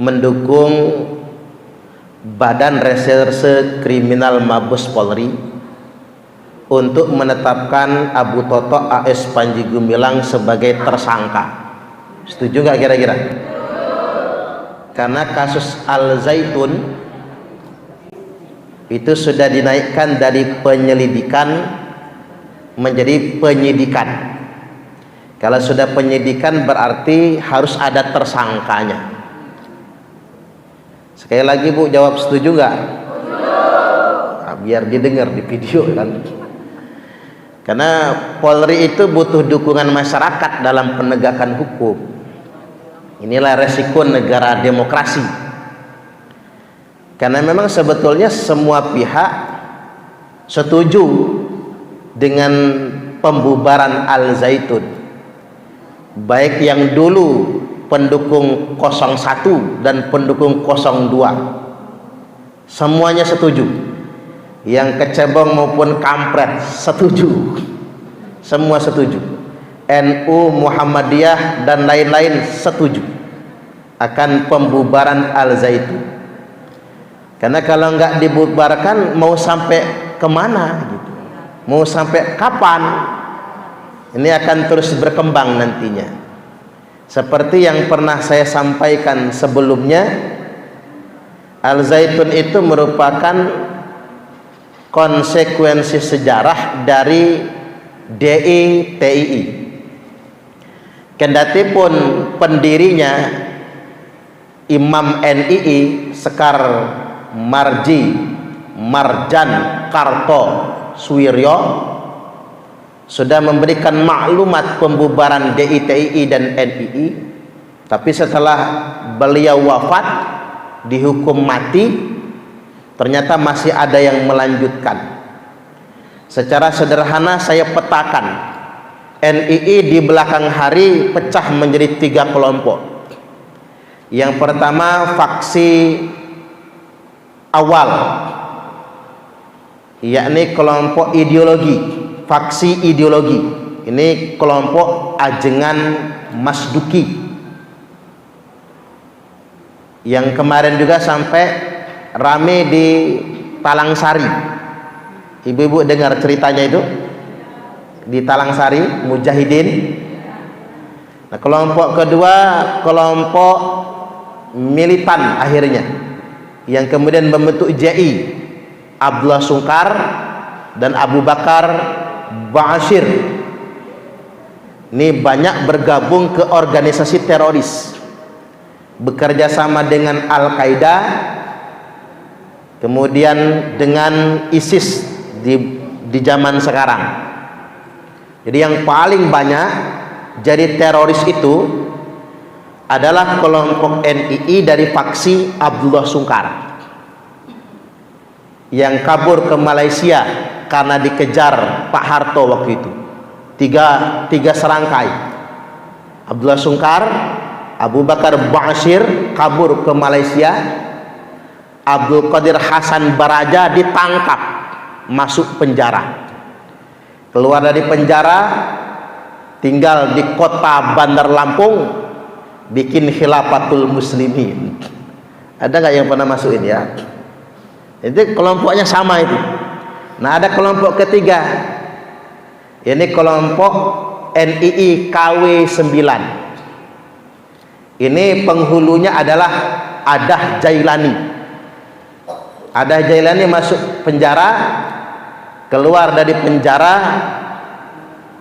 mendukung Badan Reserse Kriminal Mabes Polri untuk menetapkan Abu Toto AS Panji Gumilang sebagai tersangka. Setuju nggak kira-kira? Karena kasus Al Zaitun itu sudah dinaikkan dari penyelidikan menjadi penyidikan. Kalau sudah penyidikan berarti harus ada tersangkanya. Sekali lagi Bu, jawab setuju nggak? Nah, biar didengar di video kan. Karena Polri itu butuh dukungan masyarakat dalam penegakan hukum. Inilah resiko negara demokrasi. Karena memang sebetulnya semua pihak setuju dengan pembubaran Al Zaitun. Baik yang dulu pendukung 01 dan pendukung 02, semuanya setuju. Yang kecebong maupun kampret setuju, semua setuju. NU, Muhammadiyah dan lain-lain setuju akan pembubaran Al Zaitun. Karena kalau nggak dibubarkan mau sampai kemana gitu, mau sampai kapan? Ini akan terus berkembang nantinya. Seperti yang pernah saya sampaikan sebelumnya, Al Zaitun itu merupakan konsekuensi sejarah dari DITII. Kendatipun pendirinya Imam NII Sekar Marji Marjan Karto Suwiryo sudah memberikan maklumat pembubaran DITII dan NII, tapi setelah beliau wafat dihukum mati, ternyata masih ada yang melanjutkan. Secara sederhana saya petakan, NII di belakang hari pecah menjadi 3 kelompok. Yang pertama faksi awal, yakni kelompok ideologi, faksi ideologi. Ini kelompok ajengan Mas Duki yang kemarin juga sampai rame di Talangsari. Ibu-ibu dengar ceritanya itu di Talangsari, Mujahidin. Nah, kelompok kedua kelompok militan akhirnya yang kemudian membentuk JI, Abdullah Sungkar dan Abu Bakar Ba'asyir. Ini banyak bergabung ke organisasi teroris, bekerja sama dengan Al-Qaeda, kemudian dengan ISIS di zaman sekarang. Jadi yang paling banyak jadi teroris itu adalah kelompok NII dari faksi Abdullah Sungkar yang kabur ke Malaysia karena dikejar Pak Harto waktu itu. Tiga serangkai. Abdullah Sungkar, Abu Bakar Ba'asyir kabur ke Malaysia, Abdul Qadir Hasan Baraja ditangkap, masuk penjara. Keluar dari penjara, tinggal di kota Bandar Lampung, bikin Khilafatul Muslimin. Ada nggak yang pernah masukin ya? Itu kelompoknya sama itu. Nah, ada kelompok ketiga. Ini kelompok NII KW9. Ini penghulunya adalah Adah Jailani. Adah Jailani masuk penjara, keluar dari penjara,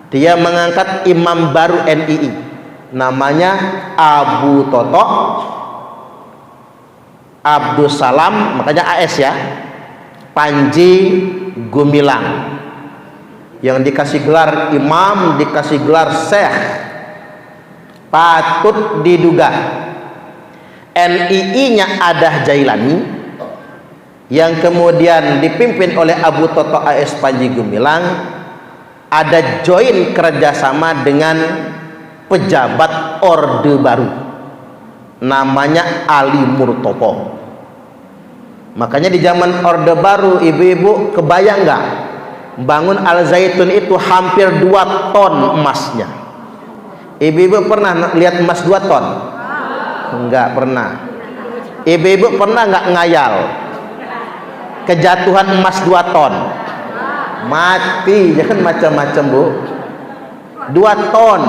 dia mengangkat imam baru NII, namanya Abu Toto Abdus Salam, makanya AS ya, Panji Gumilang, yang dikasih gelar imam, dikasih gelar syekh. Patut diduga NII-nya Adah Jailani yang kemudian dipimpin oleh Abu Toto AS Panji Gumilang ada join kerjasama dengan pejabat Orde Baru namanya Ali Murtopo. Makanya di zaman Orde Baru, ibu-ibu kebayang nggak, bangun Al Zaitun itu hampir 2 ton emasnya. Ibu-ibu pernah lihat emas 2 ton? Enggak pernah. Ibu-ibu pernah nggak ngayal kejatuhan emas 2 ton? Mati, jangan macam-macam bu. 2 ton,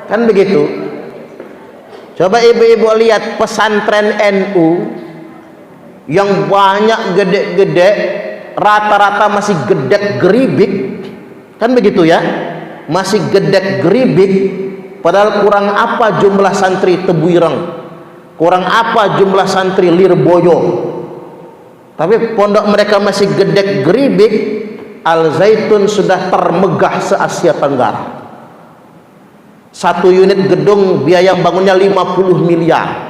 kan begitu. Coba ibu-ibu lihat pesantren NU yang banyak gede-gede, rata-rata masih gedek geribik, kan begitu ya, masih gedek geribik. Padahal kurang apa jumlah santri Tebuireng, kurang apa jumlah santri Lirboyo, tapi pondok mereka masih gedek geribik. Al Zaitun sudah termegah se-Asia Tenggara. 1 unit gedung biaya bangunnya 50 miliar.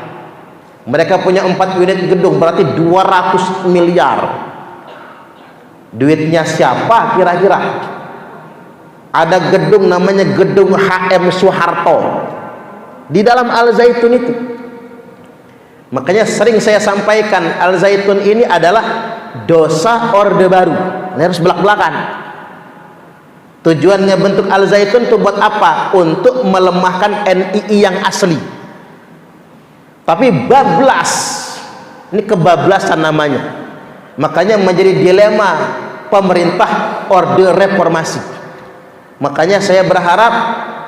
Mereka punya 4 unit gedung, berarti 200 miliar. Duitnya siapa kira-kira? Ada gedung namanya gedung HM Soeharto di dalam Al Zaitun itu. Makanya sering saya sampaikan, Al Zaitun ini adalah dosa Orde Baru. Ini harus belak-belakan. Tujuannya bentuk Al Zaitun itu buat apa? Untuk melemahkan NII yang asli. Tapi bablas, ini kebablasan namanya. Makanya menjadi dilema pemerintah Orde Reformasi. Makanya saya berharap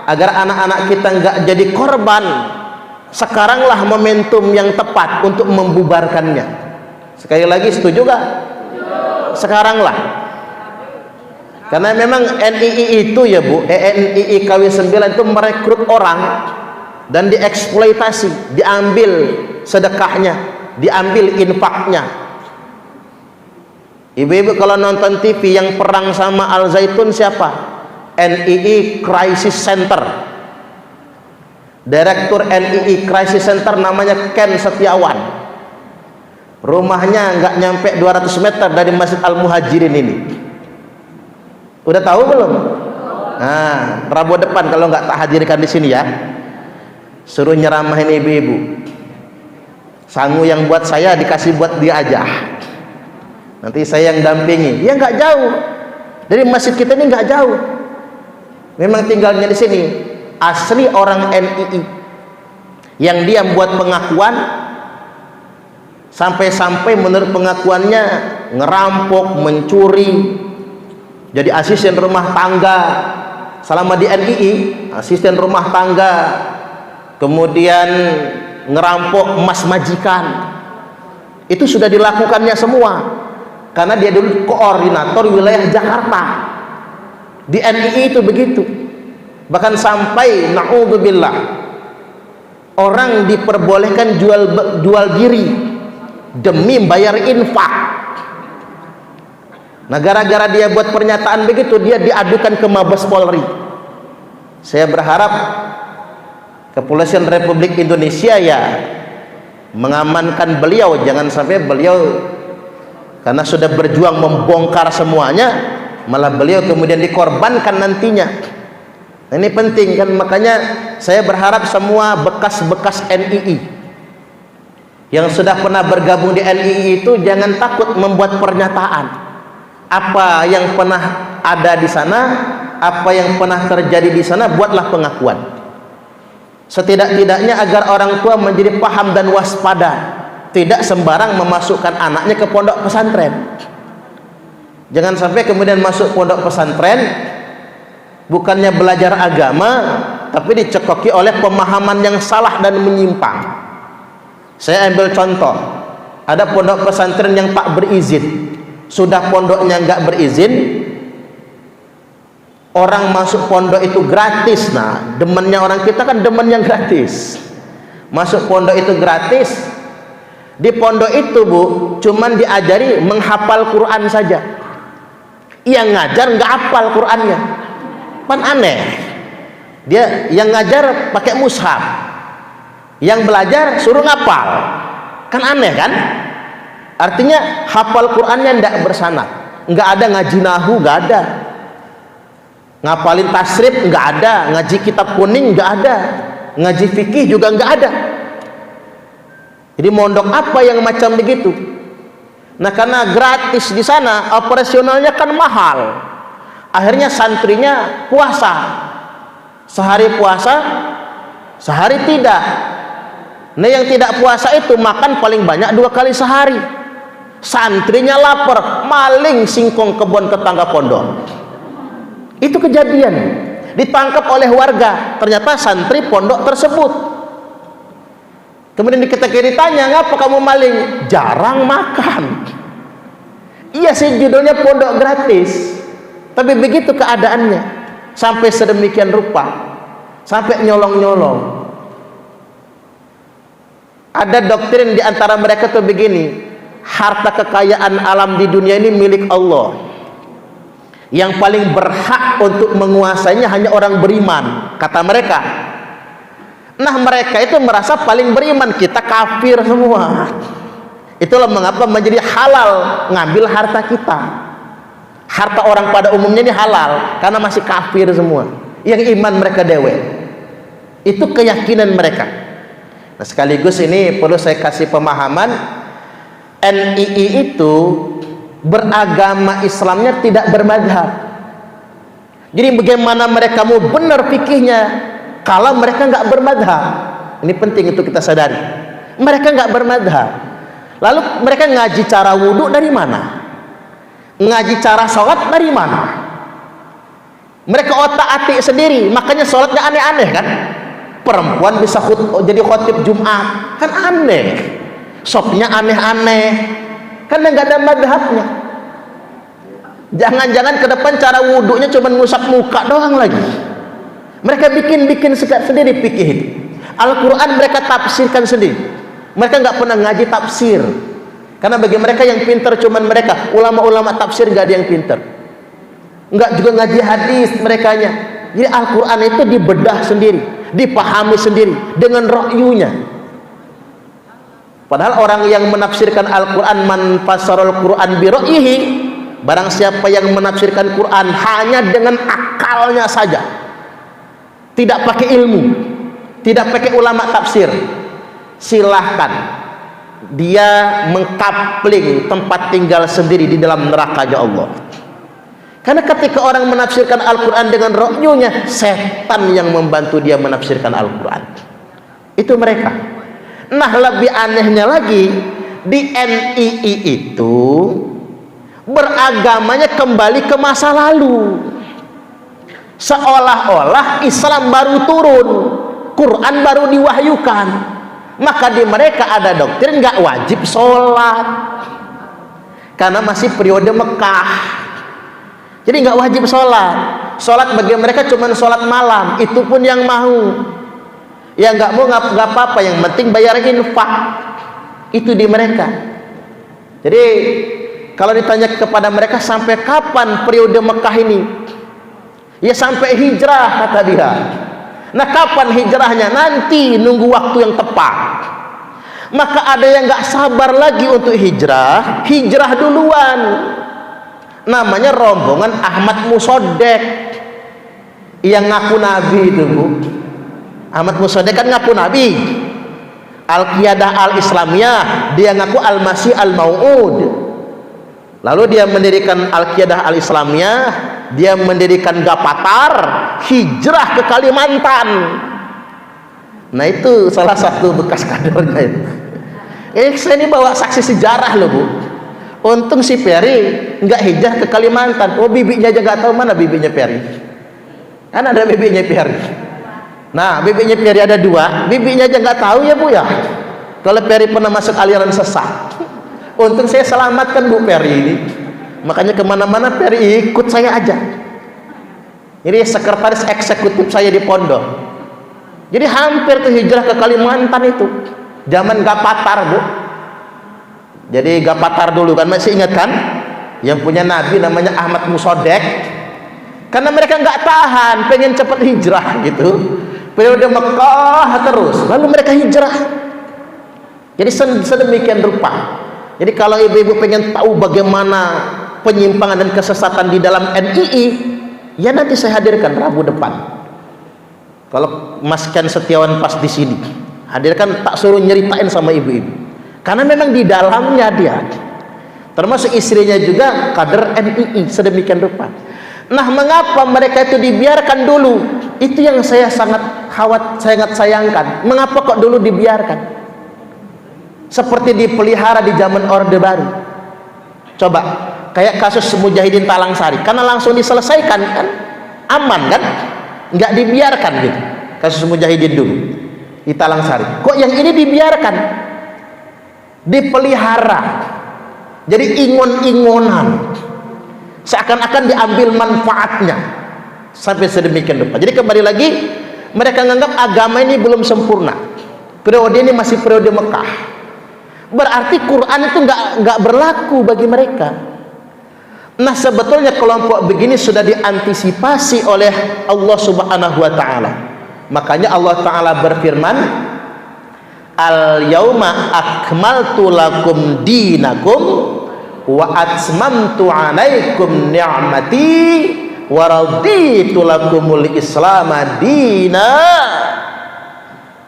agar anak-anak kita nggak jadi korban. Sekaranglah momentum yang tepat untuk membubarkannya. Sekali lagi, setuju gak? Sekaranglah. Karena memang NII itu ya bu, NII KW9 itu merekrut orang dan dieksploitasi, diambil sedekahnya, diambil infaknya. Ibu-ibu kalau nonton TV yang perang sama Al Zaitun siapa? NII Crisis Center. Direktur NII Crisis Center namanya Ken Setiawan. Rumahnya nggak nyampe 200 meter dari Masjid Al Muhajirin ini. Udah tahu belum? Nah, Rabu depan kalau nggak tak hadirkan di sini ya, suruh nyeramahin ibu-ibu. Sangu yang buat saya dikasih buat dia aja. Nanti saya yang dampingi. Ya nggak jauh dari masjid kita ini, nggak jauh. Memang tinggalnya di sini. Asli orang NII yang dia buat pengakuan, sampai-sampai menurut pengakuannya ngerampok, mencuri, jadi asisten rumah tangga selama di NII, asisten rumah tangga, kemudian ngerampok emas majikan. Itu sudah dilakukannya semua karena dia dulu koordinator wilayah Jakarta di NII. Itu begitu. Bahkan sampai na'udzubillah, orang diperbolehkan jual diri demi bayar infak. Nah, gara-gara dia buat pernyataan begitu, dia diadukan ke Mabes Polri. Saya berharap Kepolisian Republik Indonesia ya mengamankan beliau, jangan sampai beliau karena sudah berjuang membongkar semuanya, malah beliau kemudian dikorbankan nantinya. Nah, ini penting kan, makanya saya berharap semua bekas-bekas NII yang sudah pernah bergabung di NII itu jangan takut membuat pernyataan. Apa yang pernah ada di sana, apa yang pernah terjadi di sana, buatlah pengakuan. Setidak-tidaknya agar orang tua menjadi paham dan waspada, tidak sembarang memasukkan anaknya ke pondok pesantren. Jangan sampai kemudian masuk pondok pesantren bukannya belajar agama, tapi dicekoki oleh pemahaman yang salah dan menyimpang. Saya ambil contoh, ada pondok pesantren yang tak berizin. Sudah pondoknya nggak berizin, orang masuk pondok itu gratis. Nah, demennya orang kita kan demen yang gratis. Masuk pondok itu gratis. Di pondok itu bu, cuman diajari menghafal Quran saja. Yang ngajar nggak hafal Qurannya. Kan aneh. Dia yang ngajar pakai mushaf, yang belajar suruh ngapal. Kan aneh kan? Artinya hafal Qurannya tidak bersanad, nggak ada ngaji nahu, nggak ada ngapalin tasrif, nggak ada ngaji kitab kuning, nggak ada ngaji fikih juga nggak ada. Jadi mondok apa yang macam begitu? Nah, karena gratis di sana, operasionalnya kan mahal. Akhirnya santrinya puasa, sehari puasa, sehari tidak. Nah, yang tidak puasa itu makan paling banyak 2 kali sehari. Santrinya lapar, maling singkong kebun tetangga pondok. Itu kejadian, ditangkap oleh warga, ternyata santri pondok tersebut. Kemudian ketika ditanya, ngapa kamu maling? Jarang makan. Iya sih, judulnya pondok gratis, tapi begitu keadaannya, sampai sedemikian rupa, sampai nyolong-nyolong. Ada doktrin di antara mereka tuh begini, harta kekayaan alam di dunia ini milik Allah. Yang paling berhak untuk menguasainya hanya orang beriman, kata mereka. Nah, mereka itu merasa paling beriman, kita kafir semua. Itulah mengapa menjadi halal ngambil harta kita. Harta orang pada umumnya ini halal karena masih kafir semua. Yang iman mereka dewe. Itu keyakinan mereka. Nah, sekaligus ini perlu saya kasih pemahaman, NII itu beragama Islamnya tidak bermadhab. Jadi bagaimana mereka mau benar fikihnya kalau mereka nggak bermadhab? Ini penting untuk kita sadari. Mereka nggak bermadhab. Lalu mereka ngaji cara wudhu dari mana? Ngaji cara sholat dari mana? Mereka otak-atik sendiri, makanya sholatnya aneh-aneh kan? Perempuan bisa jadi khotib Jumat, kan aneh. Sopnya aneh-aneh, kan nggak ada madhabnya. Jangan-jangan ke depan cara wudhunya cuma ngusap muka doang lagi. Mereka bikin sendiri fikih itu. Al-Quran mereka tafsirkan sendiri. Mereka nggak pernah ngaji tafsir, karena bagi mereka yang pintar cuman mereka. Ulama-ulama tafsir nggak ada yang pintar. Nggak juga ngaji hadis merekanya. Jadi Al-Quran itu dibedah sendiri, dipahami sendiri dengan ra'yunya. Padahal orang yang menafsirkan Al-Quran, man fasarul Quran bi ra'yihi, barang siapa yang menafsirkan Quran hanya dengan akalnya saja, tidak pakai ilmu, tidak pakai ulama tafsir, silahkan dia mengkapling tempat tinggal sendiri di dalam neraka Allah. Karena ketika orang menafsirkan Al-Quran dengan ra'yunya, setan yang membantu dia menafsirkan Al-Quran. Itu mereka. Nah, lebih anehnya lagi, di NII itu beragamanya kembali ke masa lalu, seolah-olah Islam baru turun, Quran baru diwahyukan. Maka di mereka ada doktrin nggak wajib sholat karena masih periode Mekah. Jadi nggak wajib sholat. Sholat bagi mereka cuma sholat malam, itu pun yang mau. Ya nggak mau nggak apa-apa, yang penting bayar infak. Itu di mereka. Jadi kalau ditanya kepada mereka sampai kapan periode Mekah ini, ya sampai hijrah kata dia. Nah, kapan hijrahnya? Nanti nunggu waktu yang tepat. Maka ada yang nggak sabar lagi untuk hijrah duluan. Namanya rombongan Ahmad Musodek yang ngaku nabi itu, Bu. Ahmad Musodek kan ngaku nabi. Al-Qiyadah Al-Islamiyah, dia ngaku Al-Masih Al-Mau'ud. Lalu dia mendirikan Al-Qiyadah Al-Islamiyah, dia mendirikan Gapatar, hijrah ke Kalimantan. Nah, itu salah satu bekas kadernya itu. Saya ini bawa saksi sejarah loh, Bu. Untung si Peri nggak hijrah ke Kalimantan. Oh, bibinya aja nggak tahu mana bibinya Peri. Kan ada bibinya Peri. Nah, bibinya Peri ada 2, bibinya aja nggak tahu ya, Bu ya. Kalau Peri pernah masuk aliran sesat. Untung saya selamatkan Bu Peri ini. Makanya kemana-mana Peri ikut saya aja. Jadi sekretaris eksekutif saya di pondok. Jadi hampir tuh hijrah ke Kalimantan itu. Zaman Gapatar, Bu. Jadi Gapatar dulu kan, masih ingat kan? Yang punya nabi namanya Ahmad Musodek. Karena mereka nggak tahan, pengen cepat hijrah gitu. Periode Mekah terus, lalu mereka hijrah. Jadi sedemikian rupa. Jadi kalau ibu-ibu pengen tahu bagaimana penyimpangan dan kesesatan di dalam NII, ya nanti saya hadirkan Rabu depan. Kalau Mas Ken Setiawan pas di sini, hadirkan, tak suruh nyeritain sama ibu-ibu. Karena memang di dalamnya dia, termasuk istrinya juga kader NII sedemikian rupa. Nah, mengapa mereka itu dibiarkan dulu? Itu yang saya sangat sayangkan. Mengapa kok dulu dibiarkan? seperti dipelihara di zaman Orde Baru. Coba kayak kasus Mujahidin Talang Sari, karena langsung diselesaikan kan, aman kan, nggak dibiarkan gitu. Kasus Mujahidin dulu di Talang Sari, kok yang ini dibiarkan, dipelihara, jadi ingon-ingonan, seakan-akan diambil manfaatnya sampai sedemikian rupa. Jadi kembali lagi, mereka menganggap agama ini belum sempurna, periode ini masih periode Mekah, berarti Quran itu nggak berlaku bagi mereka. Nah, sebetulnya kelompok begini sudah diantisipasi oleh Allah Subhanahu wa taala. Makanya Allah taala berfirman, al-yauma akmaltu lakum dinakum wa atmamtu 'alaikum ni'mati wa raditu lakumul Islam dina.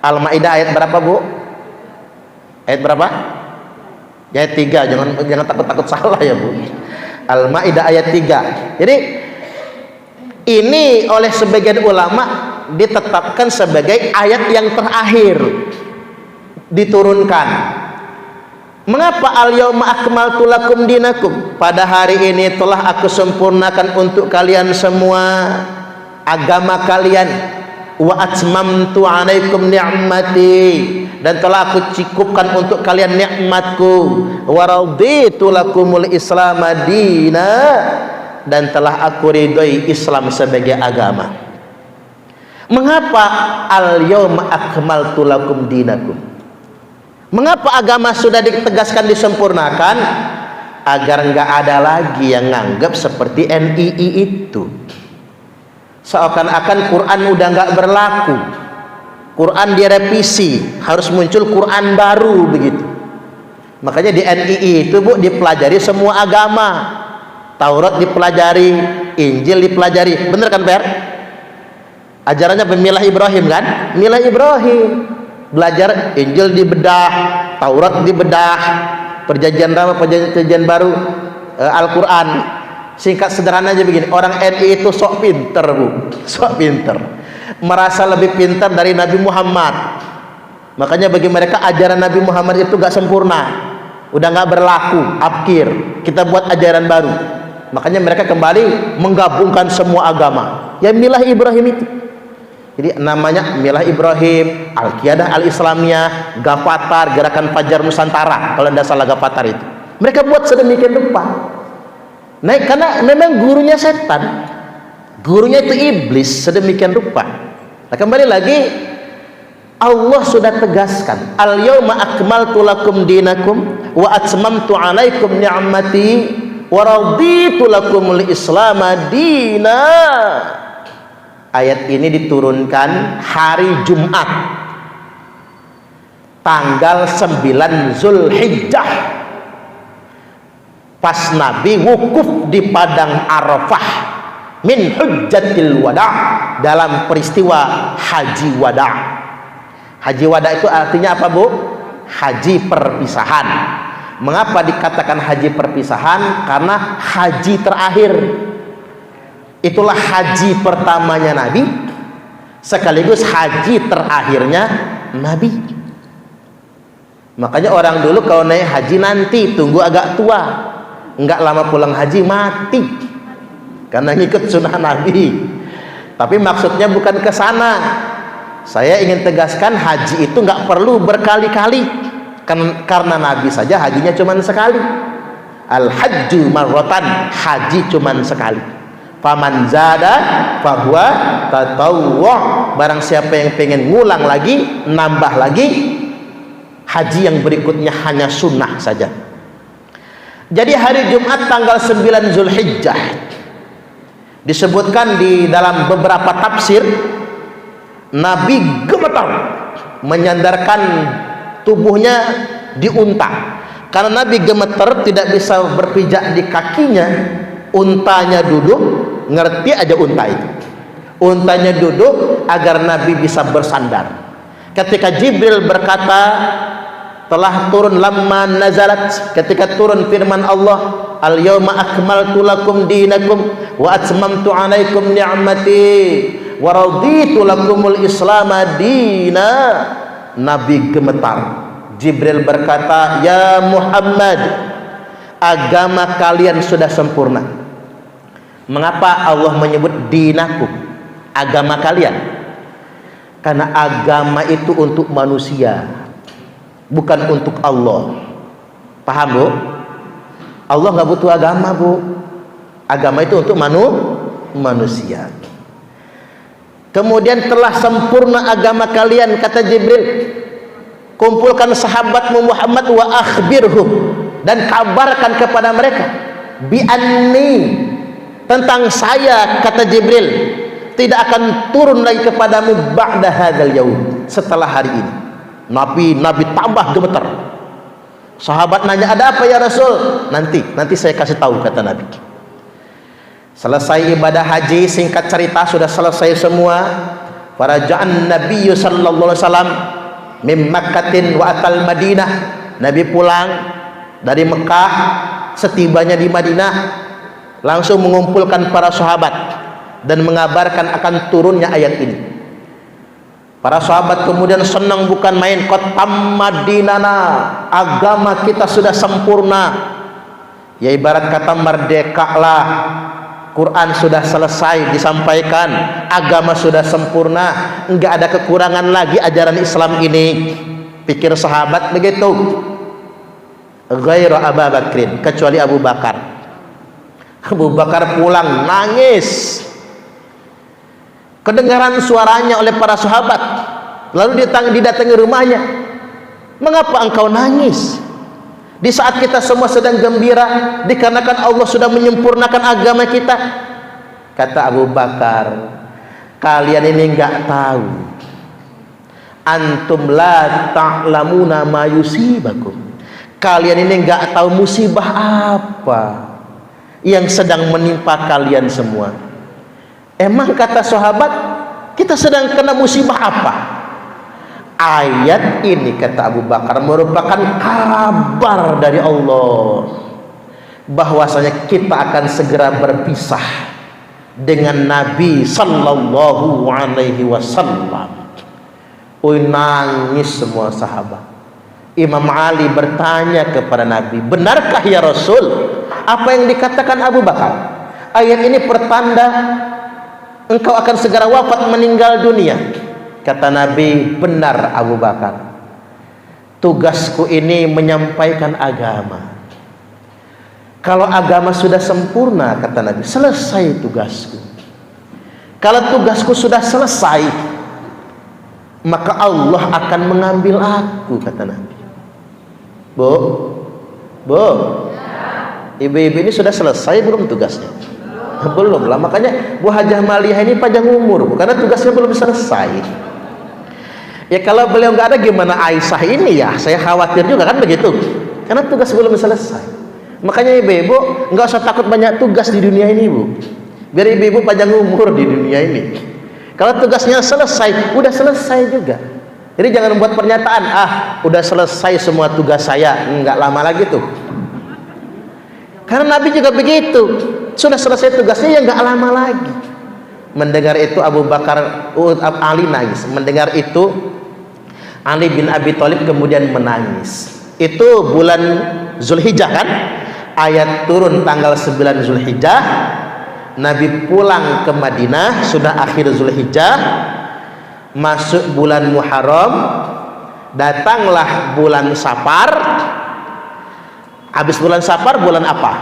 Al-Maidah ayat berapa, Bu? Ayat berapa? Ayat 3. Jangan takut-takut salah ya, Bu. Al-Maidah ayat 3. Jadi ini oleh sebagian ulama ditetapkan sebagai ayat yang terakhir diturunkan. Mengapa al-yauma akmaltu lakum dinakum? Pada hari ini telah aku sempurnakan untuk kalian semua agama kalian. Wa atmamtu 'alaikum ni'mati, dan telah aku cukupkan untuk kalian nikmatku. Wa raditu lakumul Islam dina, dan telah aku ridhoi Islam sebagai agama. Mengapa al-yauma akmaltu lakum dinakum? Mengapa agama sudah ditegaskan, disempurnakan? Agar enggak ada lagi yang nganggap seperti NII itu, seakan-akan Quran udah nggak berlaku, Quran direvisi, harus muncul Quran baru begitu. Makanya di NII itu, Bu, dipelajari semua agama. Taurat dipelajari, Injil dipelajari, bener kan, Per? Ajarannya pemilah Ibrahim kan? Milah Ibrahim, belajar Injil dibedah, Taurat dibedah, perjanjian lama, perjanjian baru, Al-Quran. Singkat sederhana aja begini, orang NI itu sok pinter, Bu, sok pinter, merasa lebih pintar dari Nabi Muhammad. Makanya bagi mereka ajaran Nabi Muhammad itu gak sempurna, udah gak berlaku, abkir, kita buat ajaran baru. Makanya mereka kembali menggabungkan semua agama, ya milah Ibrahim itu. Jadi namanya milah Ibrahim, Al-Qiyadah Al-Islamiyah, Gafatar, Gerakan Fajar Nusantara, kalau tidak salah Gafatar itu. Mereka buat sedemikian rupa. Nah, karena memang gurunya setan, gurunya itu iblis, sedemikian rupa. Nah, kembali lagi, Allah sudah tegaskan, al-yauma akmaltu lakum dinakum wa atmamtu 'alaikum ni'mati wa raditu lakumul Islam dina. Ayat ini diturunkan hari Jumat, tanggal 9 Zulhijjah, pas Nabi wukuf di padang Arafah min hujjatil wada', dalam peristiwa haji wada'. Haji wada' itu artinya apa, Bu? Haji perpisahan. Mengapa dikatakan haji perpisahan? Karena haji terakhir, itulah haji pertamanya Nabi, sekaligus haji terakhirnya Nabi. Makanya orang dulu kalau naik haji nanti tunggu agak tua, enggak lama pulang haji mati, karena ngikut sunnah Nabi. Tapi maksudnya bukan ke sana. Saya ingin tegaskan, haji itu enggak perlu berkali-kali, karena Nabi saja hajinya cuma sekali. Al-hajju marratan, haji cuma sekali. Faman zada fahuwa tatawwu', barang siapa yang pengen ngulang lagi, nambah lagi, haji yang berikutnya hanya sunnah saja. Jadi hari Jumat tanggal 9 Zulhijjah disebutkan di dalam beberapa tafsir, Nabi gemetar menyandarkan tubuhnya di unta. Karena Nabi gemetar tidak bisa berpijak di kakinya, untanya duduk, ngerti aja unta itu, untanya duduk agar Nabi bisa bersandar. Ketika Jibril berkata, telah turun lamma nazalat, ketika turun firman Allah, al-yauma akmaltu lakum dinakum wa atmamtu 'alaikum ni'mati wa raditu lakumul Islam dina, Nabi gemetar, Jibril berkata, "Ya Muhammad, agama kalian sudah sempurna." Mengapa Allah menyebut dinakum, agama kalian? Karena agama itu untuk manusia, bukan untuk Allah. Paham, Bu? Allah nggak butuh agama, Bu. Agama itu untuk manusia. Kemudian telah sempurna agama kalian, kata Jibril, kumpulkan sahabatmu Muhammad wa akhbirhum, dan kabarkan kepada mereka bi anni, tentang saya, kata Jibril, tidak akan turun lagi kepadamu ba'da hadzal yaum, setelah hari ini. Nabi tambah gemetar. Sahabat nanya, ada apa ya Rasul? Nanti saya kasih tahu, kata Nabi. Selesai ibadah haji, singkat cerita sudah selesai semua. Faraja'an Nabiyyu sallallahu alaihi wasallam min Makkatin wa atal Madinah. Nabi pulang dari Mekah, setibanya di Madinah langsung mengumpulkan para sahabat dan mengabarkan akan turunnya ayat ini. Para sahabat kemudian senang bukan main. Qad tamma dinana, agama kita sudah sempurna. Ya ibarat kata merdekalah, Quran sudah selesai disampaikan, agama sudah sempurna, enggak ada kekurangan lagi ajaran Islam ini. Pikir sahabat begitu. Ghairu Abu Bakrin, kecuali Abu Bakar. Abu Bakar pulang nangis. Kedengaran suaranya oleh para sahabat, lalu didatangi rumahnya. Mengapa engkau nangis di saat kita semua sedang gembira dikarenakan Allah sudah menyempurnakan agama kita? Kata Abu Bakar, kalian ini enggak tahu, antum la ta'lamuna ma yusibakum, kalian ini enggak tahu musibah apa yang sedang menimpa kalian semua. Emang kata sahabat, kita sedang kena musibah apa? Ayat ini, kata Abu Bakar, merupakan kabar dari Allah bahwasanya kita akan segera berpisah dengan Nabi sallallahu alaihi wasallam. Nangis semua sahabat. Imam Ali bertanya kepada Nabi, benarkah ya Rasul apa yang dikatakan Abu Bakar? Ayat ini pertanda engkau akan segera wafat, meninggal dunia. Kata Nabi, benar Abu Bakar, tugasku ini menyampaikan agama. Kalau agama sudah sempurna, kata Nabi, selesai tugasku. Kalau tugasku sudah selesai, maka Allah akan mengambil aku, kata Nabi. Bu, ibu-ibu ini sudah selesai belum tugasnya? Belum lah, makanya Bu Hajah Malihah ini panjang umur, Bu, karena tugasnya belum selesai. Ya kalau beliau nggak ada, gimana Aisyah ini ya? Saya khawatir juga kan begitu, karena tugas belum selesai. Makanya ibu-ibu nggak usah takut banyak tugas di dunia ini, Bu. Biar ibu-ibu panjang umur di dunia ini. Kalau tugasnya selesai, udah selesai juga. Jadi jangan membuat pernyataan, udah selesai semua tugas saya, nggak lama lagi tuh. Karena Nabi juga begitu, sudah selesai tugasnya ya nggak lama lagi. Mendengar itu Abu Bakar, Ali nangis. Mendengar itu Ali bin Abi Thalib kemudian menangis. Itu bulan Zulhijjah kan? Ayat turun tanggal 9 Zulhijjah. Nabi pulang ke Madinah sudah akhir Zulhijjah, masuk bulan Muharram, datanglah bulan Safar. Habis bulan Safar, bulan apa?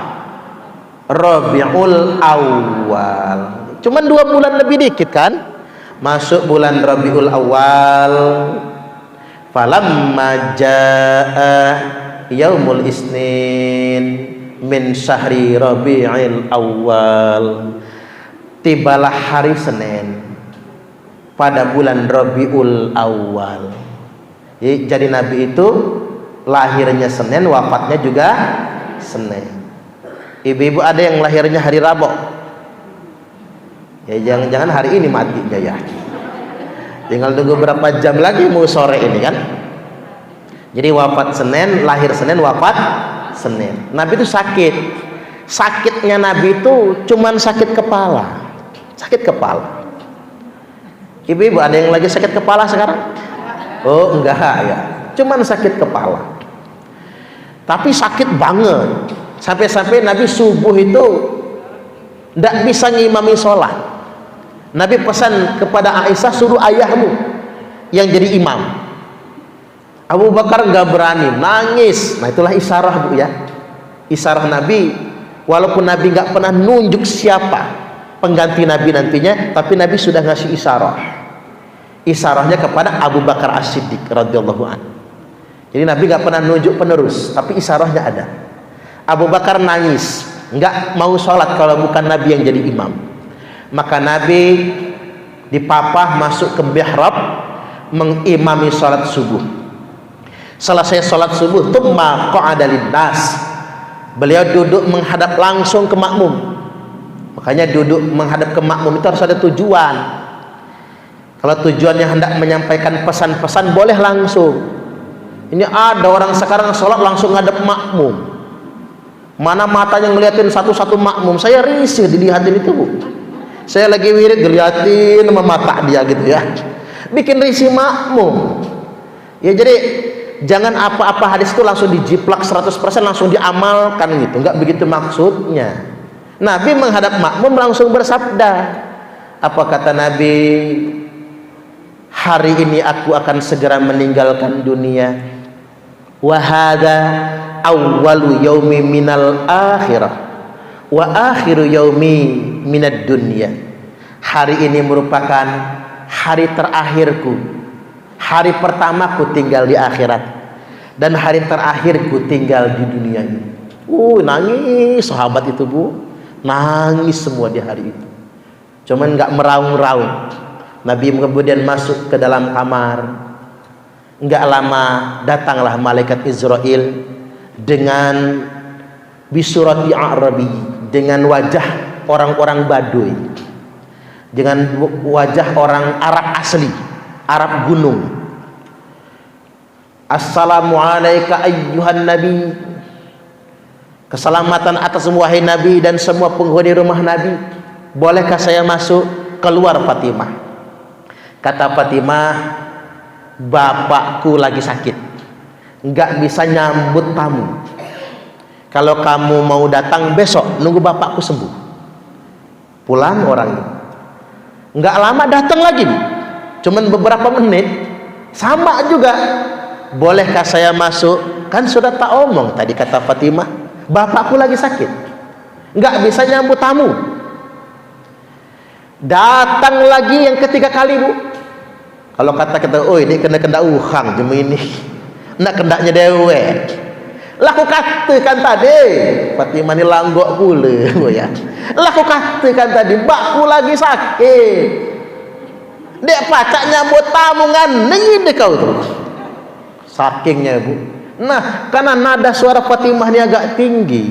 Rabiul Awal. Cuman 2 bulan lebih dikit kan? Masuk bulan Rabiul Awal. Falamma jaa yaumul isnin min syahri Rabiul Awal. Tibalah hari Senin pada bulan Rabiul Awal. Jadi Nabi itu lahirnya Senin, wafatnya juga Senin. Ibu-ibu ada yang lahirnya hari Rabu, ya jangan-jangan hari ini matinya ya. Tinggal tunggu berapa jam lagi mau sore ini kan. Jadi wafat Senin, lahir Senin, wafat Senin. Nabi itu sakit. Sakitnya Nabi itu cuman sakit kepala. Sakit kepala. Ibu-ibu ada yang lagi sakit kepala sekarang? Oh enggak ya. cuman sakit kepala. Tapi sakit banget. Sampai-sampai Nabi subuh itu tidak bisa ngimami sholat. Nabi pesan kepada Aisyah, suruh ayahmu yang jadi imam. Abu Bakar nggak berani, nangis. Nah itulah isyarah bu ya, isyarah Nabi. Walaupun Nabi nggak pernah nunjuk siapa pengganti Nabi nantinya, tapi Nabi sudah ngasih isyarah. Isyarahnya kepada Abu Bakar As-Siddiq radhiyallahu anhu. Jadi Nabi nggak pernah nunjuk penerus, tapi isyarahnya ada. Abu Bakar nangis, nggak mau sholat kalau bukan Nabi yang jadi imam. Maka Nabi dipapah masuk ke mihrab mengimami sholat subuh. Selesai sholat subuh, tsumma qa'ada linnas, beliau duduk menghadap langsung ke makmum. Makanya duduk menghadap ke makmum itu harus ada tujuan. Kalau tujuannya hendak menyampaikan pesan-pesan, boleh langsung. Ini ada orang sekarang sholat langsung ngadep makmum, mana matanya ngeliatin satu-satu makmum. Saya risih dilihatin itu bu. Saya lagi wirid dilihatin sama mata dia gitu ya, bikin risih makmum. Ya jadi jangan apa-apa hadis itu langsung dijiplak 100% langsung diamalkan gitu, nggak begitu maksudnya. Nabi menghadap makmum langsung bersabda. Apa kata Nabi? Hari ini aku akan segera meninggalkan dunia. Wa hadza awwalu yaumi minal akhirah wa akhiru yaumi minad dunya. Hari ini merupakan hari terakhirku. Hari pertamaku tinggal di akhirat dan hari terakhirku tinggal di dunia ini. Nangis sahabat itu bu, nangis semua di hari itu. Cuman nggak meraung-raung. Nabi kemudian masuk ke dalam kamar. Nggak lama datanglah malaikat Israel dengan bisurati Arabi, dengan wajah orang-orang Baduy, dengan wajah orang Arab asli, Arab gunung. Assalamualaikum ayyuhan nabi, keselamatan atas wahai Nabi dan semua penghuni rumah Nabi. Bolehkah saya masuk? Keluar Fatimah. Kata Fatimah, bapakku lagi sakit, nggak bisa nyambut tamu. Kalau kamu mau datang besok, nunggu bapakku sembuh. Pulang orangnya. Nggak lama datang lagi, cuman beberapa menit. Sama juga. Bolehkah saya masuk? Kan sudah tak omong tadi kata Fatimah, bapakku lagi sakit, nggak bisa nyambut tamu. Datang lagi yang ketiga kali bu. Kalau kata oh ini kena uhang jemu ini, nak kendaknya dewe. Laku katakan tadi, Fatimah ini langgok pula, bu ya. Laku katakan tadi, bakku lagi sakit. Dek pacak nyambut tamu kan, nengi deh kau tuh. Sakingnya bu. Nah, karena nada suara Fatimah ini agak tinggi,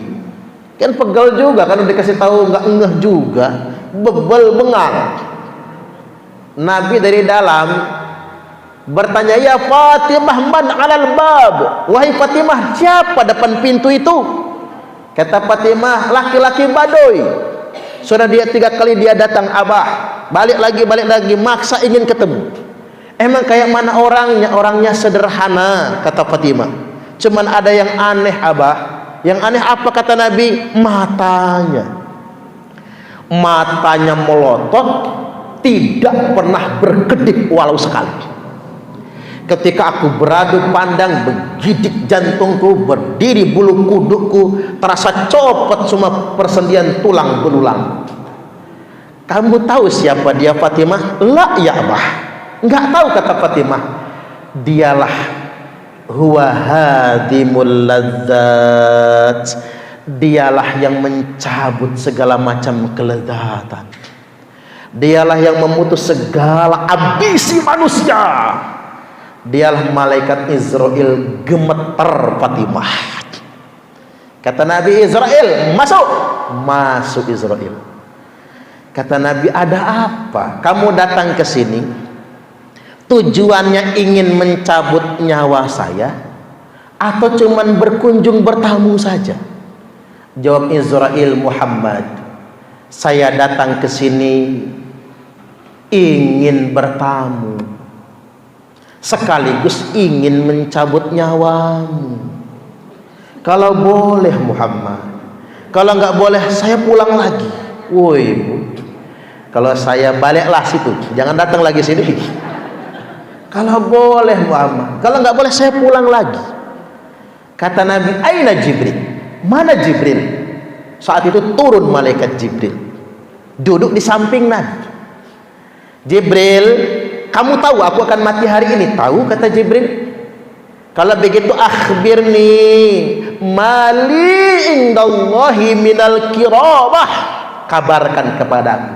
kan pegel juga, kan udah dikasih tahu nggak ngeh juga, bebel bengal. Nabi dari dalam bertanya, ya Fatimah man alal bab, wahai Fatimah siapa depan pintu itu? Kata Fatimah, laki-laki Baduy. Sudah dia 3 kali dia datang, abah balik lagi maksa ingin ketemu. Emang kayak mana orangnya? Orangnya sederhana kata Fatimah, cuman ada yang aneh abah. Yang aneh apa kata Nabi? Matanya melotot, tidak pernah berkedip walau sekali. Ketika aku beradu pandang, bergidik jantungku, berdiri bulu kudukku, terasa copot semua persendian tulang belulang. Kamu tahu siapa dia Fatimah? La ya abah, nggak tahu kata Fatimah. Dialah huwa hadimul ladzat, dialah yang mencabut segala macam kelezatan, dialah yang memutus segala ambisi manusia, dialah malaikat Israel. Gemeter Fatimah. Kata Nabi, Israel masuk Israel. Kata Nabi, ada apa kamu datang ke sini? Tujuannya ingin mencabut nyawa saya atau cuman berkunjung bertamu saja? Jawab Israel, Muhammad, saya datang ke sini ingin bertamu. sekaligus ingin mencabut nyawamu. Kalau boleh Muhammad, kalau nggak boleh saya pulang lagi. Woi Bu, kalau saya baliklah situ, jangan datang lagi sini. Kalau boleh Muhammad, kalau nggak boleh saya pulang lagi. Kata Nabi, aina Jibril? Mana Jibril? Saat itu turun malaikat Jibril, duduk di samping Nabi. Jibril, kamu tahu aku akan mati hari ini? Tahu, kata Jibril. Kalau begitu akhbirni mali indallahi minal kiramah, kabarkan kepadaku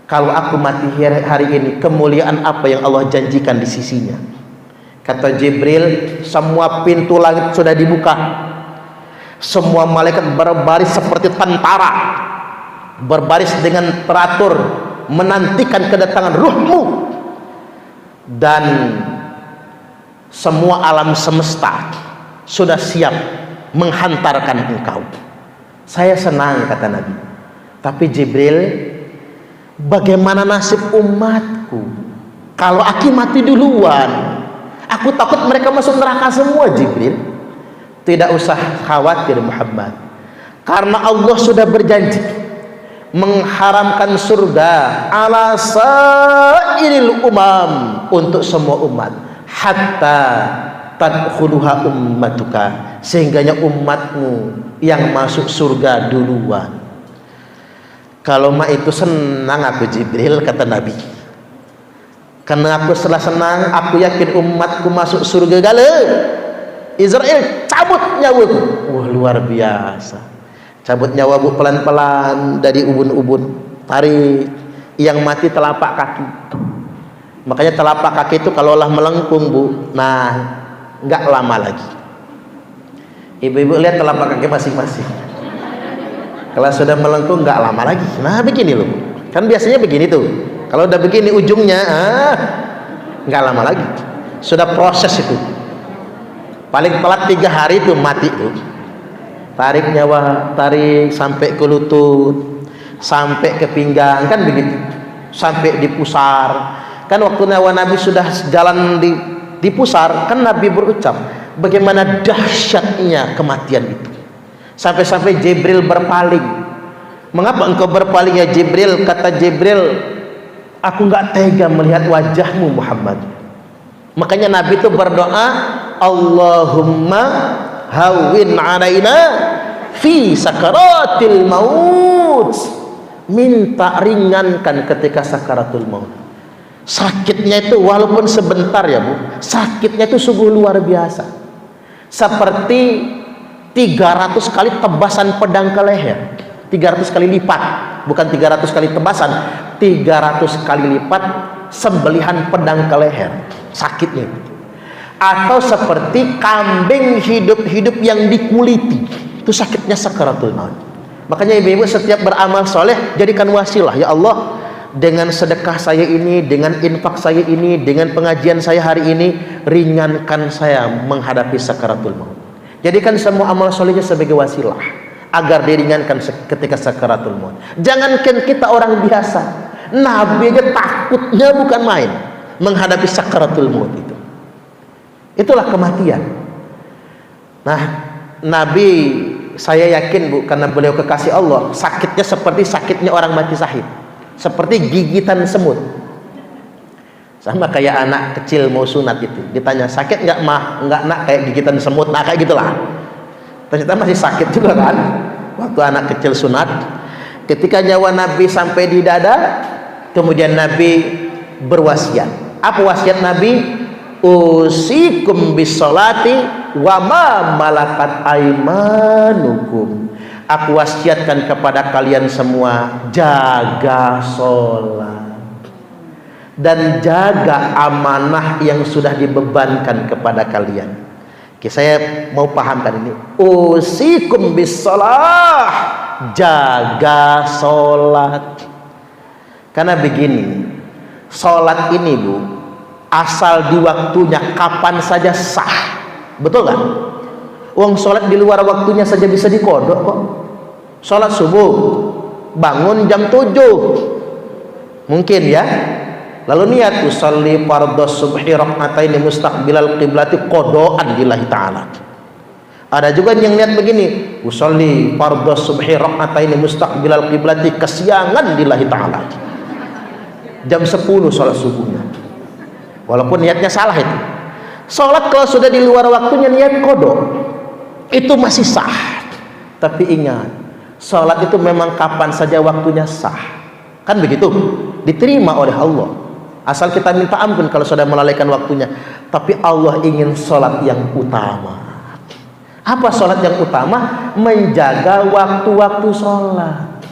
kalau aku mati hari ini, kemuliaan apa yang Allah janjikan di sisinya. Kata Jibril, semua pintu langit sudah dibuka, semua malaikat berbaris seperti tentara, berbaris dengan teratur menantikan kedatangan ruhmu, dan semua alam semesta sudah siap menghantarkan engkau. Saya senang, kata Nabi. Tapi Jibril, bagaimana nasib umatku kalau aku mati duluan? Aku takut mereka masuk neraka semua, Jibril. Tidak usah khawatir Muhammad, karena Allah sudah berjanji mengharamkan surga ala sa'iril umam, untuk semua umat, hatta tadkhuluha ummatuka, sehingganya umatmu yang masuk surga duluan. Kalau mah itu senang aku Jibril, kata Nabi. Karena aku setelah senang, aku yakin umatku masuk surga gale. Israel cabut nyawaku. Wah, luar biasa. Cabut nyawa Bu, pelan-pelan dari ubun-ubun, tarik. Yang mati telapak kaki. Makanya telapak kaki itu kalau lah melengkung Bu, nah nggak lama lagi. Ibu-ibu lihat telapak kaki masing-masing. Kalau sudah melengkung nggak lama lagi. Nah begini loh, kan biasanya begini tuh. Kalau udah begini ujungnya, nggak lama lagi. Sudah proses itu. Paling telat 3 hari itu mati tuh. Tarik nyawa, tarik sampai ke lutut, sampai ke pinggang, kan begitu, sampai di pusar. Kan waktu nyawa Nabi sudah jalan di pusar, kan Nabi berucap bagaimana dahsyatnya kematian itu. Sampai-sampai Jibril berpaling. Mengapa engkau berpaling ya Jibril? Kata Jibril, aku nggak tega melihat wajahmu Muhammad. Makanya Nabi itu berdoa, Allahumma hawin alaina fi sakaratil maut, minta ringankan ketika sakaratul maut. Sakitnya itu walaupun sebentar ya Bu, sakitnya itu sungguh luar biasa, seperti 300 kali tebasan pedang ke leher. 300 kali lipat, bukan 300 kali tebasan, 300 kali lipat sembelihan pedang ke leher sakitnya. Atau seperti kambing hidup-hidup yang dikuliti, itu sakitnya sakaratul maut. Makanya ibu-ibu setiap beramal soleh jadikan wasilah, ya Allah, dengan sedekah saya ini, dengan infak saya ini, dengan pengajian saya hari ini, ringankan saya menghadapi sakaratul maut. Jadikan semua amal solehnya sebagai wasilah agar diringankan ketika sakaratul maut. Jangankan kita orang biasa, Nabi aja takutnya bukan main menghadapi sakaratul maut itu. Itulah kematian. Nah, Nabi, saya yakin Bu, karena beliau kekasih Allah, sakitnya seperti sakitnya orang mati syahid, seperti gigitan semut. Sama kayak anak kecil mau sunat itu, ditanya sakit nggak mah, nggak nak, kayak gigitan semut, nah kayak gitulah. Ternyata masih sakit juga kan waktu anak kecil sunat. Ketika nyawa Nabi sampai di dada, kemudian Nabi berwasiat. Apa wasiat Nabi? Usikum bisolati wa ma malakat aimanukum. Aku wasiatkan kepada kalian semua, jaga sholat dan jaga amanah yang sudah dibebankan kepada kalian. Oke, saya mau pahamkan ini. Usikum bisolah, jaga sholat. Karena begini, sholat ini Bu, asal di waktunya kapan saja sah, betul kan? Uang sholat di luar waktunya saja bisa dikodok kok. Sholat subuh bangun jam 7 mungkin ya, lalu niat usolli fardhu subhi raka'ataini mustaqbilal qiblati qada'an lillahi ta'ala. Ada juga yang niat begini, usolli fardhu subhi raka'ataini mustaqbilal qiblati kesiangan lillahi ta'ala. Jam 10 sholat subuhnya, walaupun niatnya salah itu. Sholat kalau sudah di luar waktunya niat qada itu masih sah. Tapi ingat, sholat itu memang kapan saja waktunya sah, kan begitu, diterima oleh Allah. Asal kita minta ampun kalau sudah melalaikan waktunya. Tapi Allah ingin sholat yang utama. Apa sholat yang utama? Menjaga waktu-waktu sholat.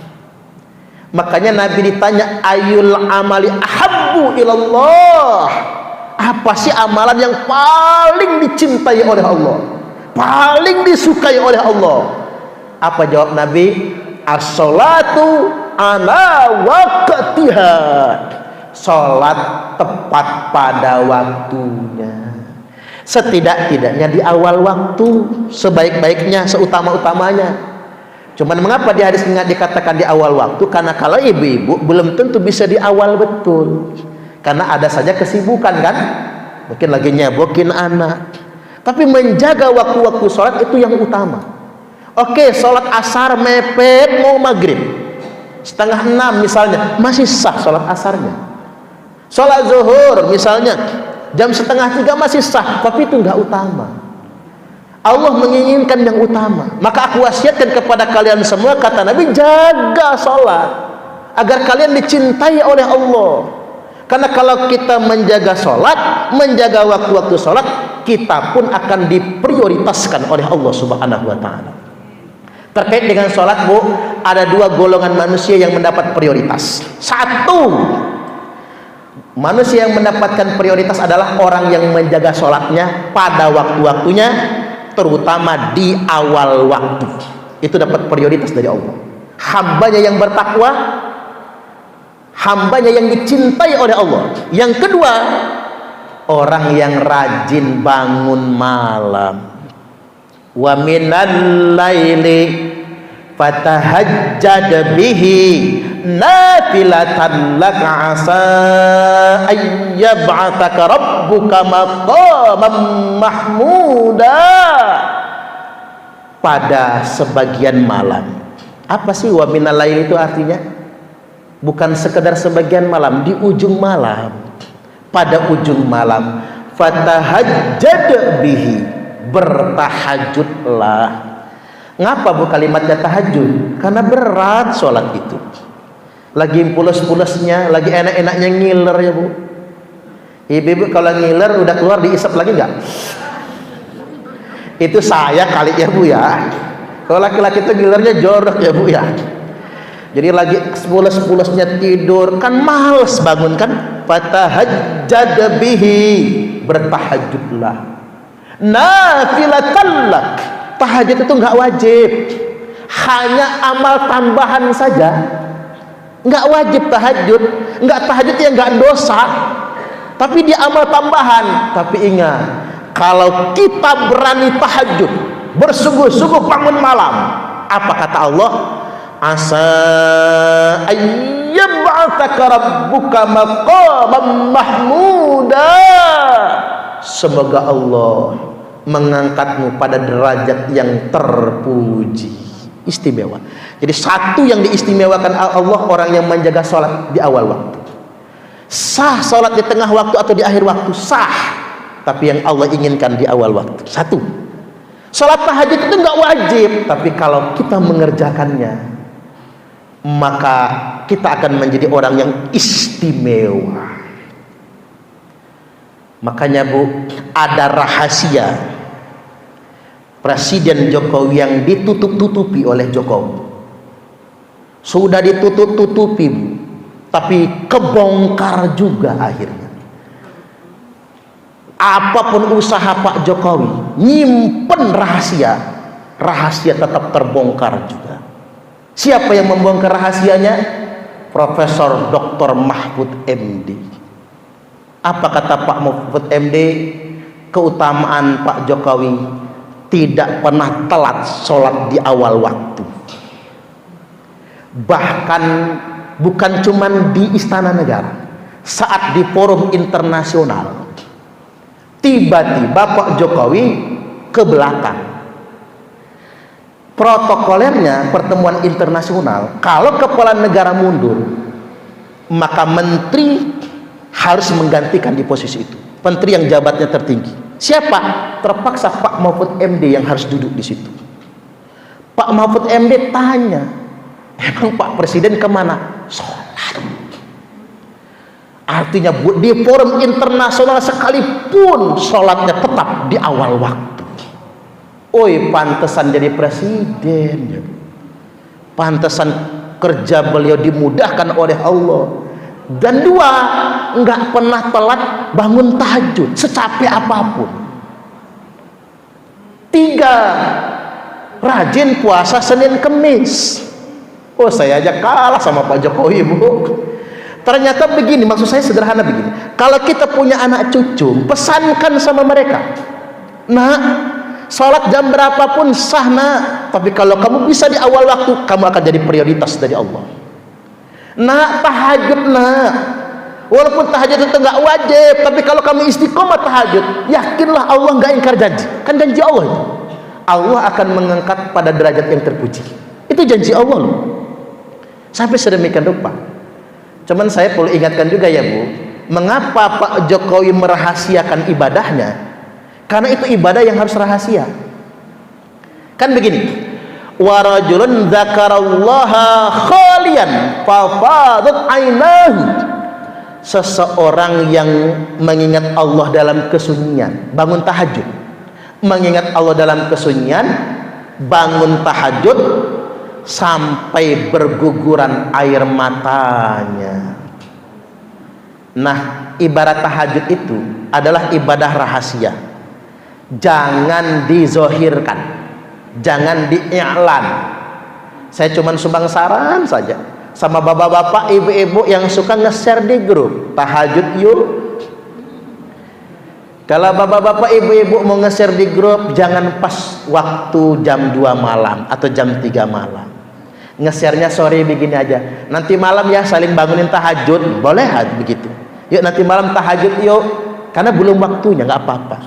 Makanya Nabi ditanya, ayul amali ahabbu ilallah, apa sih amalan yang paling dicintai oleh Allah, paling disukai oleh Allah? Apa jawab Nabi? As-sholatu ala waqtiha, sholat tepat pada waktunya, setidak-tidaknya di awal waktu, sebaik-baiknya, seutama-utamanya. Cuman mengapa di hadis dikatakan di awal waktu? Karena kalau ibu-ibu belum tentu bisa di awal betul, karena ada saja kesibukan kan, mungkin lagi nyebokin anak. Tapi menjaga waktu-waktu sholat itu yang utama. Oke, sholat asar mepet mau maghrib 5:30 misalnya, masih sah sholat asarnya. Sholat zuhur misalnya jam 2:30 masih sah, tapi itu nggak utama. Allah menginginkan yang utama. Maka aku wasiatkan kepada kalian semua, kata Nabi, jaga sholat agar kalian dicintai oleh Allah. Karena kalau kita menjaga sholat, menjaga waktu-waktu sholat, kita pun akan diprioritaskan oleh Allah Subhanahu wa ta'ala. Terkait dengan sholat, Bu, ada dua golongan manusia yang mendapat prioritas. Satu, manusia yang mendapatkan prioritas adalah orang yang menjaga sholatnya pada waktu-waktunya, terutama di awal waktu. Itu dapat prioritas dari Allah. Hambanya yang bertakwa, hambanya yang dicintai oleh Allah. Yang kedua, orang yang rajin bangun malam. Wa minal laili fatahajjad bihi nafilatan laka asa ayyab'ataka rabbuka maqaman mahmuda. Pada sebagian malam. Apa sih wa minal lail itu artinya? Bukan sekedar sebagian malam, di ujung malam. Pada ujung malam, fatahajjad bihi, bertahajudlah. Ngapa Bu kalimatnya tahajud? Karena berat sholat itu. Lagi pules-pulesnya, lagi enak-enaknya ngiler ya Bu. Ibu-ibu kalau ngiler udah keluar diisap lagi nggak? Itu saya kali ya Bu ya. Kalau laki-laki itu ngilernya jorok ya Bu ya. Jadi lagi pules-pulesnya tidur kan males bangun kan. Fatahajjad bihi, bertahajudlah. Nafilatan lak, tahajud itu nggak wajib, hanya amal tambahan saja. Nggak wajib tahajud, nggak tahajud ya nggak dosa, tapi dia amal tambahan. Tapi ingat, kalau kita berani tahajud, bersungguh-sungguh bangun malam, apa kata Allah? Asa ayyab'ataka rabbuka maqaman mahmuda. Semoga Allah mengangkatmu pada derajat yang terpuji, istimewa. Jadi satu yang diistimewakan Allah, orang yang menjaga sholat di awal waktu. Sah sholat di tengah waktu atau di akhir waktu, sah. Tapi yang Allah inginkan di awal waktu. Satu, sholat tahajud itu nggak wajib, tapi kalau kita mengerjakannya, maka kita akan menjadi orang yang istimewa. Makanya Bu, ada rahasia Presiden Jokowi yang ditutup-tutupi oleh Jokowi. Sudah ditutup-tutupi Bu, tapi kebongkar juga akhirnya. Apapun usaha Pak Jokowi nyimpen rahasia, rahasia tetap terbongkar juga. Siapa yang membongkar rahasianya? Profesor Dr. Mahfud MD. Apa kata Pak Mahfud MD? Keutamaan Pak Jokowi tidak pernah telat sholat di awal waktu. Bahkan bukan cuma di Istana Negara, saat di forum internasional tiba-tiba Pak Jokowi ke belakang. Protokolernya pertemuan internasional, kalau kepala negara mundur maka menteri harus menggantikan di posisi itu, menteri yang jabatnya tertinggi. Siapa? Terpaksa Pak Mahfud MD yang harus duduk di situ. Pak Mahfud MD tanya, emang Pak Presiden kemana? Sholat. Artinya di forum internasional sekalipun sholatnya tetap di awal waktu. Oi, pantesan jadi presiden, pantesan kerja beliau dimudahkan oleh Allah. Dan dua, nggak pernah telat bangun tahajud secapek apapun. Tiga, rajin puasa Senin Kemis. Oh, saya aja kalah sama Pak Jokowi, Bu. Ternyata begini, maksud saya sederhana begini. Kalau kita punya anak cucu, pesankan sama mereka, nah, sholat jam berapapun sah, nak, tapi kalau kamu bisa di awal waktu, kamu akan jadi prioritas dari Allah. Nak, tahajud, nak, walaupun tahajud itu nggak wajib, tapi kalau kamu istiqomah tahajud, yakinlah Allah nggak ingkar janji. Kan janji Allah itu, Allah akan mengangkat pada derajat yang terpuji. Itu janji Allah loh. Sampai sedemikian rupa. Cuman saya perlu ingatkan juga ya, Bu, mengapa Pak Jokowi merahasiakan ibadahnya? Karena itu ibadah yang harus rahasia. Kan begini, wa rajulun dzakarallaha khalian fafadat ainahu. Seseorang yang mengingat Allah dalam kesunyian, bangun tahajud, mengingat Allah dalam kesunyian, bangun tahajud sampai berguguran air matanya. Nah, ibarat tahajud itu adalah ibadah rahasia. Jangan dizohirkan, jangan diiklan. Saya cuma sumbang saran saja sama bapak-bapak, ibu-ibu yang suka nge-share di grup tahajud yuk. Kalau bapak-bapak, ibu-ibu mau nge-share di grup, jangan pas waktu jam 2 malam atau jam 3 malam. Nge-share-nya sore begini aja, nanti malam ya saling bangunin tahajud, boleh begitu. Yuk nanti malam tahajud yuk, karena belum waktunya, nggak apa-apa.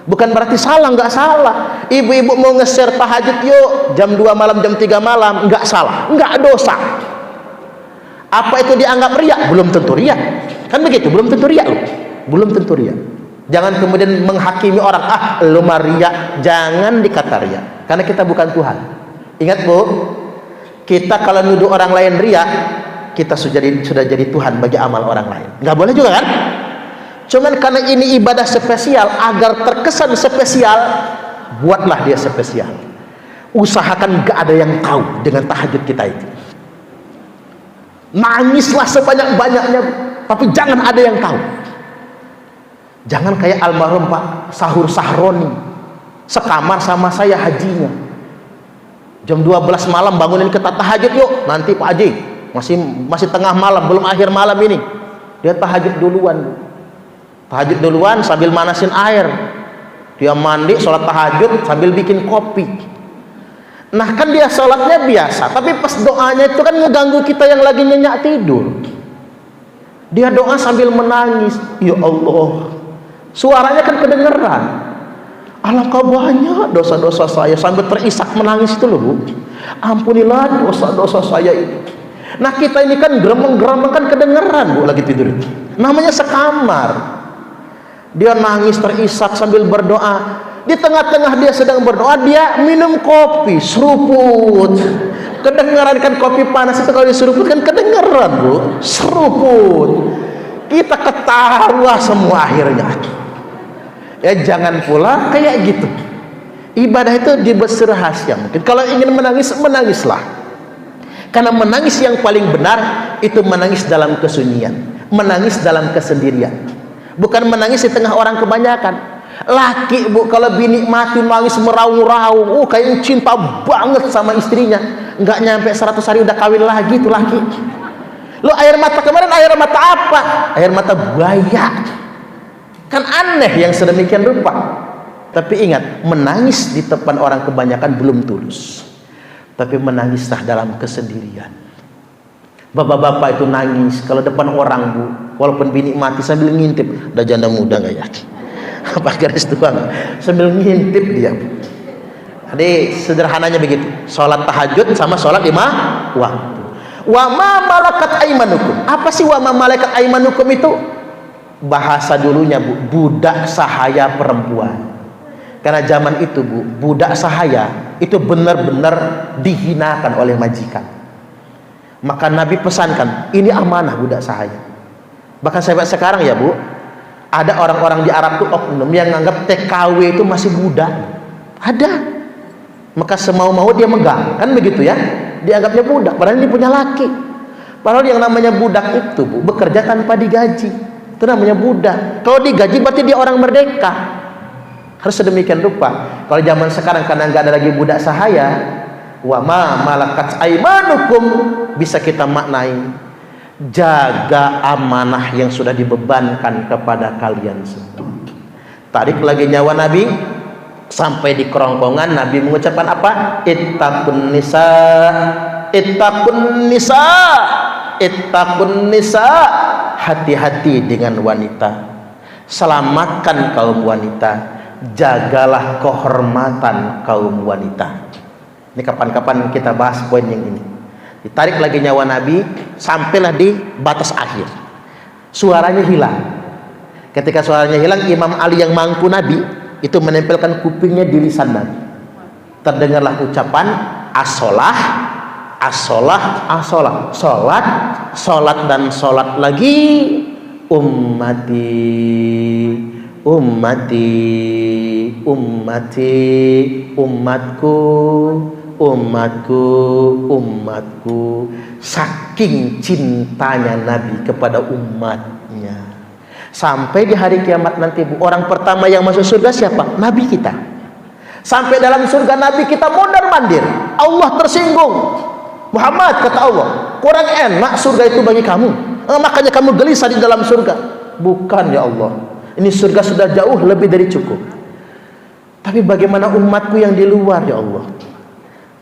Bukan berarti salah, nggak salah. Ibu-ibu mau nge-share tahajud yuk jam 2 malam, jam 3 malam, nggak salah, nggak dosa. Apa itu dianggap riya? Belum tentu riya. Kan begitu, belum tentu riya loh. Belum tentu riya. Jangan kemudian menghakimi orang, ah lu riya. Jangan dikata riya, karena kita bukan Tuhan. Ingat, Bu, kita kalau nuduh orang lain riya, kita sudah jadi Tuhan bagi amal orang lain. Nggak boleh juga kan? Cuman karena ini ibadah spesial, agar terkesan spesial, buatlah dia spesial. Usahakan gak ada yang tahu dengan tahajud kita itu. Nangislah sebanyak-banyaknya, tapi jangan ada yang tahu. Jangan kayak almarhum Pak Sahur Sahroni, sekamar sama saya hajinya. Jam 12 malam bangunin kita tahajud yuk. Nanti Pak Haji masih tengah malam, belum akhir malam ini. Dia tahajud duluan. Tahajud duluan sambil manasin air. Dia mandi, sholat tahajud sambil bikin kopi. Nah kan dia sholatnya biasa, tapi pas doanya itu kan ngeganggu kita yang lagi nyenyak tidur. Dia doa sambil menangis. Ya Allah, suaranya kan kedengeran. Alangkah banyak dosa-dosa saya, sambil terisak menangis itu loh, Bu. Ampunilah dosa-dosa saya ini. Nah kita ini kan geremeng-geremeng kan kedengeran, Bu, lagi tidur itu. Namanya sekamar. Dia nangis terisak sambil berdoa. Di tengah-tengah dia sedang berdoa, dia minum kopi, seruput. Kedengeran kan kopi panas itu kalau diseruput kan kedengeran, Bu, seruput. Kita ketawa semua akhirnya. Ya jangan pula kayak gitu. Ibadah itu diberi rahasia. Mungkin kalau ingin menangis, menangislah. Karena menangis yang paling benar itu menangis dalam kesunyian, menangis dalam kesendirian, bukan menangis di tengah orang kebanyakan. Laki, Bu, kalau bini mati nangis meraung-raung, kayak cinta banget sama istrinya, nggak nyampe 100 hari udah kawin lagi tuh laki. Lo air mata kemarin air mata apa? Air mata buaya. Kan aneh yang sedemikian rupa. Tapi ingat, menangis di depan orang kebanyakan belum tulus. Tapi menangislah dalam kesendirian. Bapak-bapak itu nangis kalau depan orang, Bu, walaupun bini mati sambil ngintip, ada janda muda nggak ya? Apa garis tua nggak? Sambil ngintip dia. Jadi sederhananya begitu, sholat tahajud sama sholat 5 waktu. Wa ma malakat aimanukum. Apa sih wa ma malakat aimanukum itu? Bahasa dulunya Bu, budak sahaya perempuan. Karena zaman itu Bu, budak sahaya itu benar-benar dihinakan oleh majikan. Maka Nabi pesankan, ini amanah budak sahaya. Bahkan sampai sekarang ya Bu, ada orang-orang di Arab tuh oknum yang nganggap TKW itu masih budak. Ada. Maka semau-mau dia megang, kan begitu ya, dianggapnya budak padahal dia punya laki. Padahal yang namanya budak itu Bu, bekerja tanpa digaji, itu namanya budak. Kalau digaji berarti dia orang merdeka. Harus sedemikian rupa. Kalau zaman sekarang karena nggak ada lagi budak sahaya, wa ma malakat aimanukum, bisa kita maknai jaga amanah yang sudah dibebankan kepada kalian semua. Tarik lagi nyawa Nabi sampai di kerongkongan, Nabi mengucapkan apa? Ittaqun nisa, ittaqun nisa, ittaqun nisa. Hati-hati dengan wanita, selamatkan kaum wanita, jagalah kehormatan kaum wanita. Ini kapan-kapan kita bahas poin yang ini. Ditarik lagi nyawa Nabi sampailah di batas akhir, suaranya hilang. Ketika suaranya hilang, Imam Ali yang mangku Nabi itu menempelkan kupingnya di lisan Nabi. Terdengarlah ucapan as-sholah, as-sholah, as-sholah, sholat, sholat dan sholat lagi, ummati, ummati, ummati, umatku, umatku, umatku. Saking cintanya Nabi kepada umatnya, sampai di hari kiamat nanti Bu, orang pertama yang masuk surga siapa? Nabi kita. Sampai dalam surga Nabi kita mondar-mandir, Allah tersinggung. Muhammad, kata Allah, kurang enak surga itu bagi kamu, makanya kamu gelisah di dalam surga. Bukan ya Allah, ini surga sudah jauh lebih dari cukup. Tapi bagaimana umatku yang di luar ya Allah?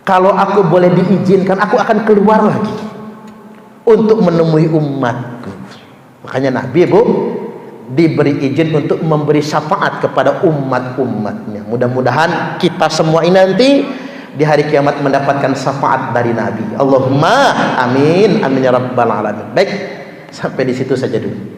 Kalau aku boleh diizinkan, aku akan keluar lagi untuk menemui umatku. Makanya Nabi Bu diberi izin untuk memberi syafaat kepada umat-umatnya. Mudah-mudahan kita semua ini nanti di hari kiamat mendapatkan syafaat dari Nabi. Allahumma amin, amin ya rabbal alamin. Baik, sampai di situ saja dulu.